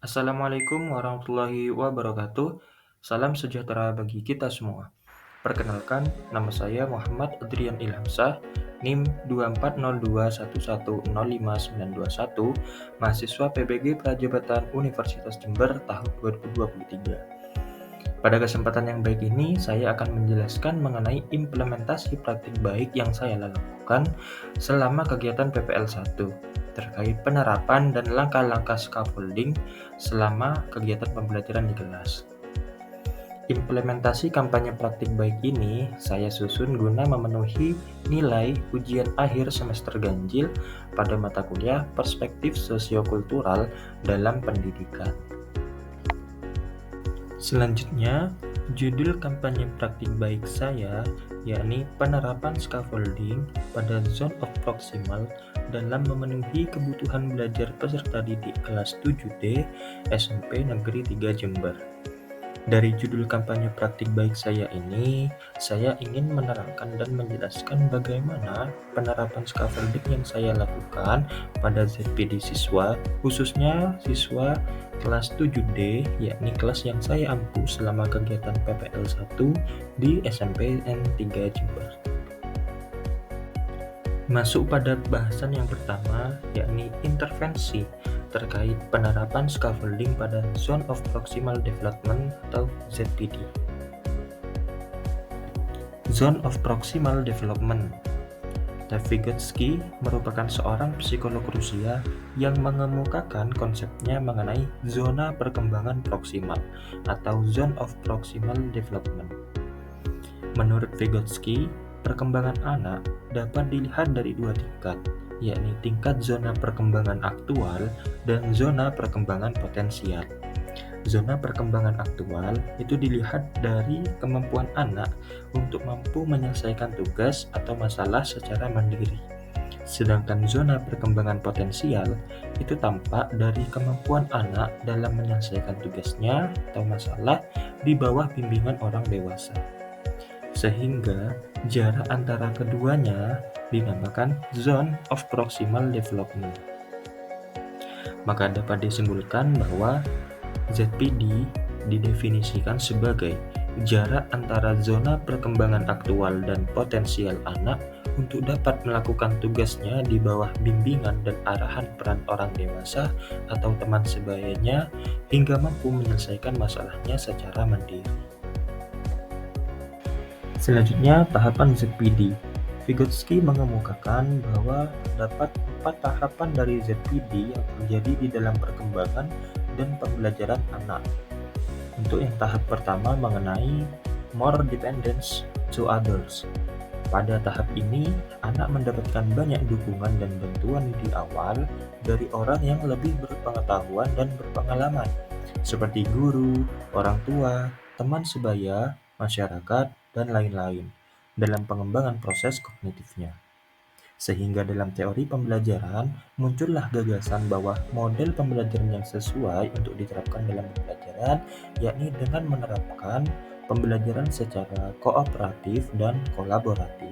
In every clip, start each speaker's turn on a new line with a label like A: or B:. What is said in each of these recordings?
A: Assalamualaikum warahmatullahi wabarakatuh. Salam sejahtera bagi kita semua. Perkenalkan, nama saya Muhammad Adrian Ilhamsah, NIM 2402110591, mahasiswa PBG Prajabatan Universitas Jember tahun 2023. Pada kesempatan yang baik ini, saya akan menjelaskan mengenai implementasi praktik baik yang saya lakukan selama kegiatan PPL 1 terkait penerapan dan langkah-langkah scaffolding selama kegiatan pembelajaran di kelas. Implementasi kampanye praktik baik ini saya susun guna memenuhi nilai ujian akhir semester ganjil pada mata kuliah Perspektif Sosiokultural dalam Pendidikan. Selanjutnya, judul kampanye praktik baik saya yakni penerapan scaffolding pada zone of proximal dalam memenuhi kebutuhan belajar peserta didik kelas 7D SMP Negeri 3 Jember. Dari judul kampanye praktik baik saya ini, saya ingin menerangkan dan menjelaskan bagaimana penerapan scaffolding yang saya lakukan pada ZPD siswa, khususnya siswa kelas 7D, yakni kelas yang saya ampu selama kegiatan PPL 1 di SMPN 3 Jember. Masuk pada bahasan yang pertama, yakni intervensi terkait penerapan scaffolding pada Zone of Proximal Development atau ZPD. Zone of Proximal Development. Lev Vygotsky merupakan seorang psikolog Rusia yang mengemukakan konsepnya mengenai zona perkembangan proksimal atau Zone of Proximal Development. Menurut Vygotsky, perkembangan anak dapat dilihat dari dua tingkat, yakni tingkat zona perkembangan aktual dan zona perkembangan potensial. Zona perkembangan aktual itu dilihat dari kemampuan anak untuk mampu menyelesaikan tugas atau masalah secara mandiri. Sedangkan zona perkembangan potensial itu tampak dari kemampuan anak dalam menyelesaikan tugasnya atau masalah di bawah bimbingan orang dewasa. Sehingga jarak antara keduanya dinamakan Zone of Proximal Development. Maka dapat disimpulkan bahwa ZPD didefinisikan sebagai jarak antara zona perkembangan aktual dan potensial anak untuk dapat melakukan tugasnya di bawah bimbingan dan arahan peran orang dewasa atau teman sebayanya hingga mampu menyelesaikan masalahnya secara mandiri. Selanjutnya, tahapan ZPD. Vygotsky mengemukakan bahwa terdapat 4 tahapan dari ZPD yang terjadi di dalam perkembangan dan pembelajaran anak. Untuk yang tahap pertama mengenai more dependence to others. Pada tahap ini, anak mendapatkan banyak dukungan dan bantuan di awal dari orang yang lebih berpengetahuan dan berpengalaman, seperti guru, orang tua, teman sebaya, masyarakat, dan lain-lain, dalam pengembangan proses kognitifnya. Sehingga dalam teori pembelajaran, muncullah gagasan bahwa model pembelajaran yang sesuai untuk diterapkan dalam pembelajaran, yakni dengan menerapkan pembelajaran secara kooperatif dan kolaboratif.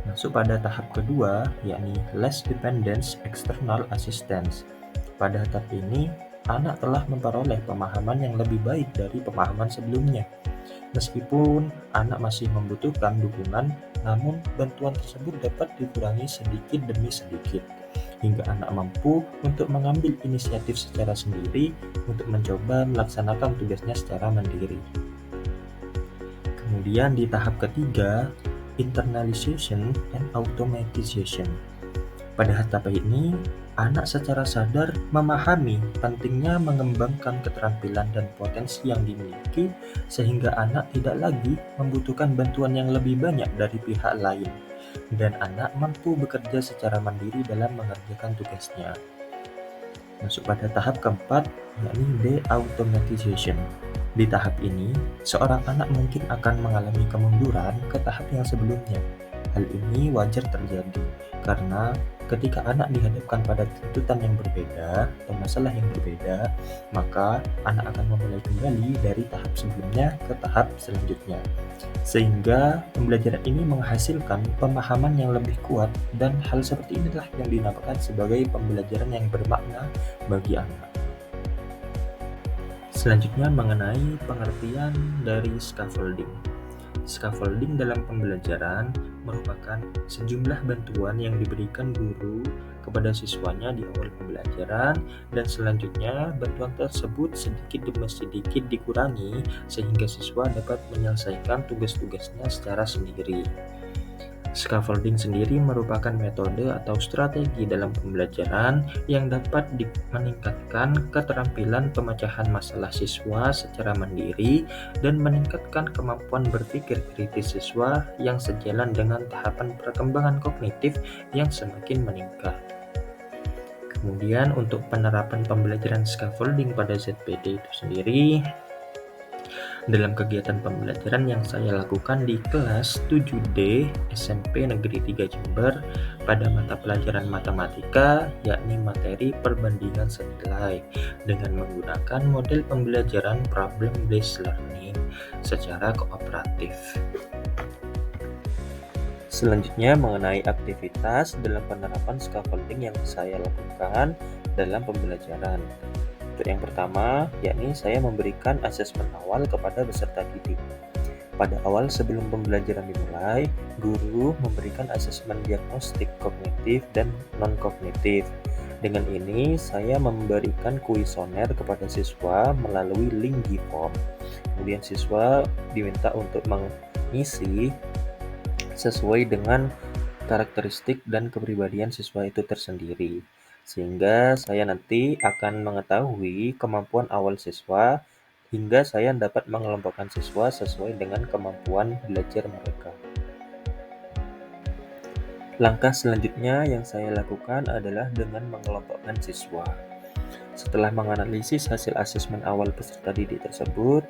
A: Masuk pada tahap kedua, yakni less dependence external assistance. Pada tahap ini, anak telah memperoleh pemahaman yang lebih baik dari pemahaman sebelumnya. Meskipun anak masih membutuhkan dukungan, namun bantuan tersebut dapat dikurangi sedikit demi sedikit, hingga anak mampu untuk mengambil inisiatif secara sendiri untuk mencoba melaksanakan tugasnya secara mandiri. Kemudian di tahap ketiga, internalization and automatization. Pada tahap ini, anak secara sadar memahami pentingnya mengembangkan keterampilan dan potensi yang dimiliki sehingga anak tidak lagi membutuhkan bantuan yang lebih banyak dari pihak lain dan anak mampu bekerja secara mandiri dalam mengerjakan tugasnya. Masuk pada tahap keempat, yakni de-automatization. Di tahap ini, seorang anak mungkin akan mengalami kemunduran ke tahap yang sebelumnya. Hal ini wajar terjadi karena ketika anak dihadapkan pada tuntutan yang berbeda atau masalah yang berbeda, maka anak akan memulai kembali dari tahap sebelumnya ke tahap selanjutnya. Sehingga pembelajaran ini menghasilkan pemahaman yang lebih kuat dan hal seperti inilah yang dinamakan sebagai pembelajaran yang bermakna bagi anak. Selanjutnya mengenai pengertian dari scaffolding. Scaffolding dalam pembelajaran merupakan sejumlah bantuan yang diberikan guru kepada siswanya di awal pembelajaran, dan selanjutnya bantuan tersebut sedikit demi sedikit dikurangi sehingga siswa dapat menyelesaikan tugas-tugasnya secara sendiri. Scaffolding sendiri merupakan metode atau strategi dalam pembelajaran yang dapat meningkatkan keterampilan pemecahan masalah siswa secara mandiri dan meningkatkan kemampuan berpikir kritis siswa yang sejalan dengan tahapan perkembangan kognitif yang semakin meningkat. Kemudian untuk penerapan pembelajaran scaffolding pada ZPD itu sendiri, dalam kegiatan pembelajaran yang saya lakukan di kelas 7D SMP Negeri 3 Jember pada mata pelajaran matematika, yakni materi perbandingan senilai, dengan menggunakan model pembelajaran problem-based learning secara kooperatif. Selanjutnya mengenai aktivitas dalam penerapan scaffolding yang saya lakukan dalam pembelajaran. Untuk yang pertama, yakni saya memberikan asesmen awal kepada peserta didik. Pada awal sebelum pembelajaran dimulai, guru memberikan asesmen diagnostik kognitif dan non-kognitif. Dengan ini, saya memberikan kuesioner kepada siswa melalui link di form. Kemudian siswa diminta untuk mengisi sesuai dengan karakteristik dan kepribadian siswa itu tersendiri, sehingga saya nanti akan mengetahui kemampuan awal siswa hingga saya dapat mengelompokkan siswa sesuai dengan kemampuan belajar mereka. Langkah selanjutnya yang saya lakukan adalah dengan mengelompokkan siswa. Setelah menganalisis hasil asesmen awal peserta didik tersebut,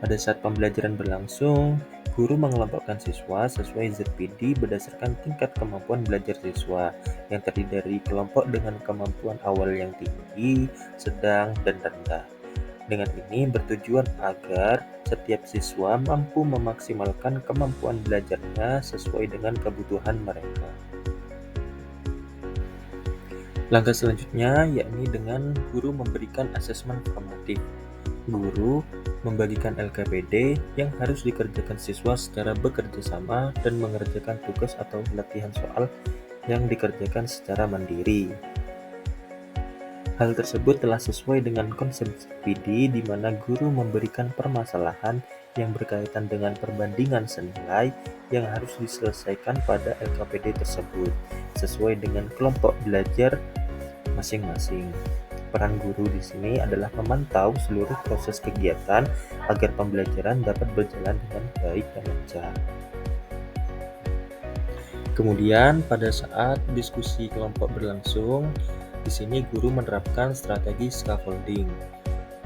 A: pada saat pembelajaran berlangsung, guru mengelompokkan siswa sesuai ZPD berdasarkan tingkat kemampuan belajar siswa yang terdiri dari kelompok dengan kemampuan awal yang tinggi, sedang, dan rendah. Dengan ini bertujuan agar setiap siswa mampu memaksimalkan kemampuan belajarnya sesuai dengan kebutuhan mereka. Langkah selanjutnya yakni dengan guru memberikan asesmen formatif. Guru membagikan LKPD yang harus dikerjakan siswa secara bekerja sama dan mengerjakan tugas atau latihan soal yang dikerjakan secara mandiri. Hal tersebut telah sesuai dengan konsep ZPD di mana guru memberikan permasalahan yang berkaitan dengan perbandingan senilai yang harus diselesaikan pada LKPD tersebut sesuai dengan kelompok belajar masing-masing. Peran guru di sini adalah memantau seluruh proses kegiatan agar pembelajaran dapat berjalan dengan baik dan lancar. Kemudian pada saat diskusi kelompok berlangsung, di sini guru menerapkan strategi scaffolding.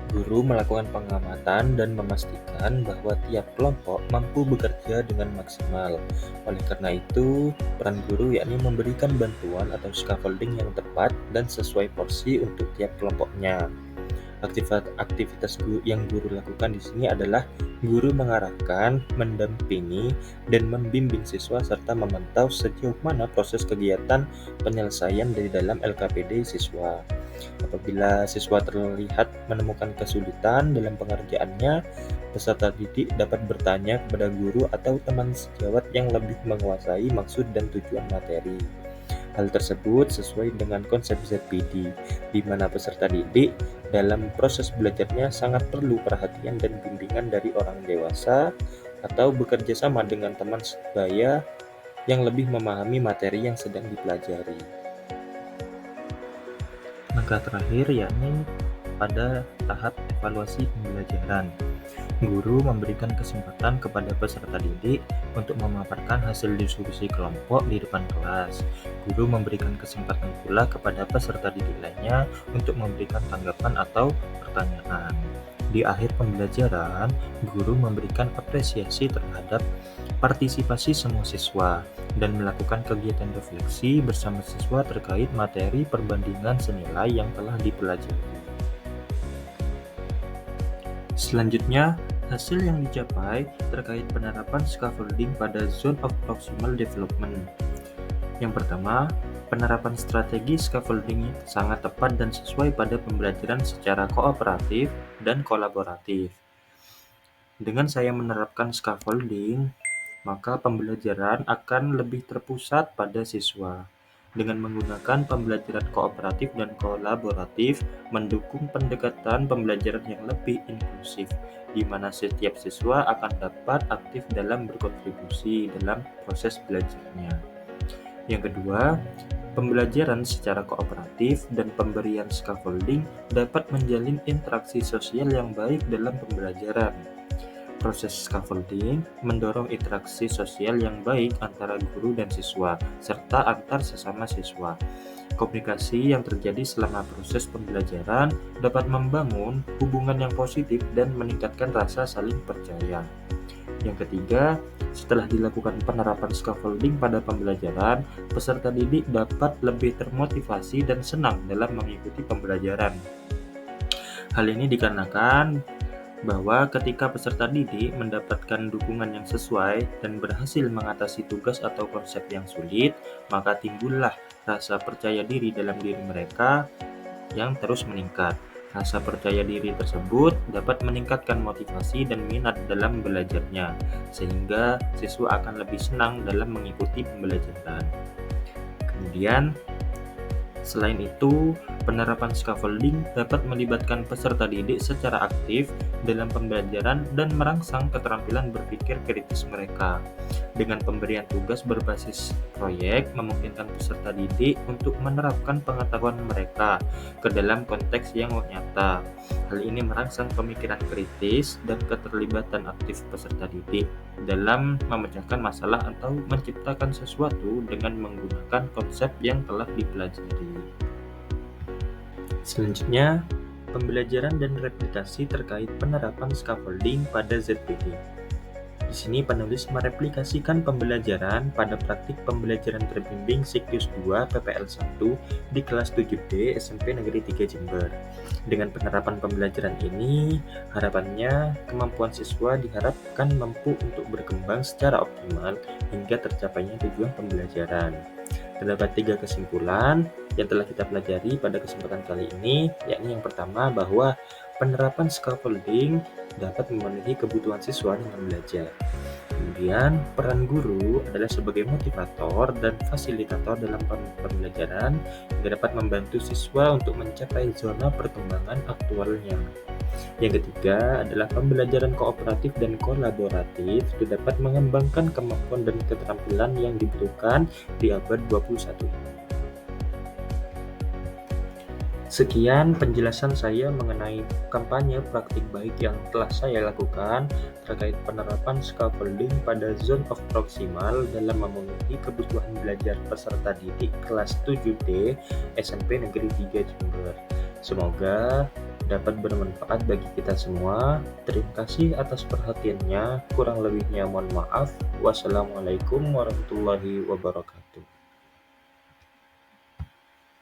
A: Guru melakukan pengamatan dan memastikan bahwa tiap kelompok mampu bekerja dengan maksimal. Oleh karena itu, peran guru yakni memberikan bantuan atau scaffolding yang tepat dan sesuai porsi untuk tiap kelompoknya. Aktivitas yang guru lakukan di sini adalah guru mengarahkan, mendampingi, dan membimbing siswa serta memantau sejauh mana proses kegiatan penyelesaian dari dalam LKPD siswa. Apabila siswa terlihat menemukan kesulitan dalam pengerjaannya, peserta didik dapat bertanya kepada guru atau teman sejawat yang lebih menguasai maksud dan tujuan materi. Hal tersebut sesuai dengan konsep ZPD, di mana peserta didik dalam proses belajarnya sangat perlu perhatian dan bimbingan dari orang dewasa atau bekerja sama dengan teman sebaya yang lebih memahami materi yang sedang dipelajari. Langkah terakhir yakni pada tahap evaluasi pembelajaran. Guru memberikan kesempatan kepada peserta didik untuk memaparkan hasil diskusi kelompok di depan kelas. Guru memberikan kesempatan pula kepada peserta didik lainnya untuk memberikan tanggapan atau pertanyaan. Di akhir pembelajaran, guru memberikan apresiasi terhadap partisipasi semua siswa dan melakukan kegiatan refleksi bersama siswa terkait materi perbandingan senilai yang telah dipelajari. Selanjutnya, hasil yang dicapai terkait penerapan scaffolding pada Zone of Proximal Development. Yang pertama, Penerapan strategi scaffolding sangat tepat dan sesuai pada pembelajaran secara kooperatif dan kolaboratif. Dengan saya menerapkan scaffolding, maka pembelajaran akan lebih terpusat pada siswa. Dengan menggunakan pembelajaran kooperatif dan kolaboratif, mendukung pendekatan pembelajaran yang lebih inklusif, di mana setiap siswa akan dapat aktif dalam berkontribusi dalam proses belajarnya. Yang kedua, pembelajaran secara kooperatif dan pemberian scaffolding dapat menjalin interaksi sosial yang baik dalam pembelajaran. Proses scaffolding mendorong interaksi sosial yang baik antara guru dan siswa, serta antar sesama siswa. Komunikasi yang terjadi selama proses pembelajaran dapat membangun hubungan yang positif dan meningkatkan rasa saling percaya. Yang ketiga, setelah dilakukan penerapan scaffolding pada pembelajaran, peserta didik dapat lebih termotivasi dan senang dalam mengikuti pembelajaran. Hal ini dikarenakan bahwa ketika peserta didik mendapatkan dukungan yang sesuai dan berhasil mengatasi tugas atau konsep yang sulit, maka timbullah rasa percaya diri dalam diri mereka yang terus meningkat. Rasa percaya diri tersebut dapat meningkatkan motivasi dan minat dalam belajarnya, sehingga siswa akan lebih senang dalam mengikuti pembelajaran. Kemudian, selain itu, penerapan scaffolding dapat melibatkan peserta didik secara aktif dalam pembelajaran dan merangsang keterampilan berpikir kritis mereka. Dengan pemberian tugas berbasis proyek, memungkinkan peserta didik untuk menerapkan pengetahuan mereka ke dalam konteks yang nyata. Hal ini merangsang pemikiran kritis dan keterlibatan aktif peserta didik dalam memecahkan masalah atau menciptakan sesuatu dengan menggunakan konsep yang telah dipelajari. Selanjutnya, pembelajaran dan replikasi terkait penerapan scaffolding pada ZPD. Di sini penulis mereplikasikan pembelajaran pada praktik pembelajaran terbimbing Siklus 2 PPL 1 di kelas 7D SMP Negeri 3 Jember. Dengan penerapan pembelajaran ini, harapannya kemampuan siswa diharapkan mampu untuk berkembang secara optimal hingga tercapainya tujuan pembelajaran. Terdapat 3 kesimpulan yang telah kita pelajari pada kesempatan kali ini, yakni yang pertama bahwa penerapan scaffolding dapat memenuhi kebutuhan siswa dengan belajar. Kemudian, peran guru adalah sebagai motivator dan fasilitator dalam pembelajaran yang dapat membantu siswa untuk mencapai zona perkembangan aktualnya. Yang ketiga adalah pembelajaran kooperatif dan kolaboratif itu dapat mengembangkan kemampuan dan keterampilan yang dibutuhkan di abad 21 ini. Sekian penjelasan saya mengenai kampanye praktik baik yang telah saya lakukan terkait penerapan scaffolding pada zone of proximal dalam memenuhi kebutuhan belajar peserta didik kelas 7D SMP Negeri 3 Jember. Semoga dapat bermanfaat bagi kita semua. Terima kasih atas perhatiannya. Kurang lebihnya mohon maaf. Wassalamualaikum warahmatullahi wabarakatuh.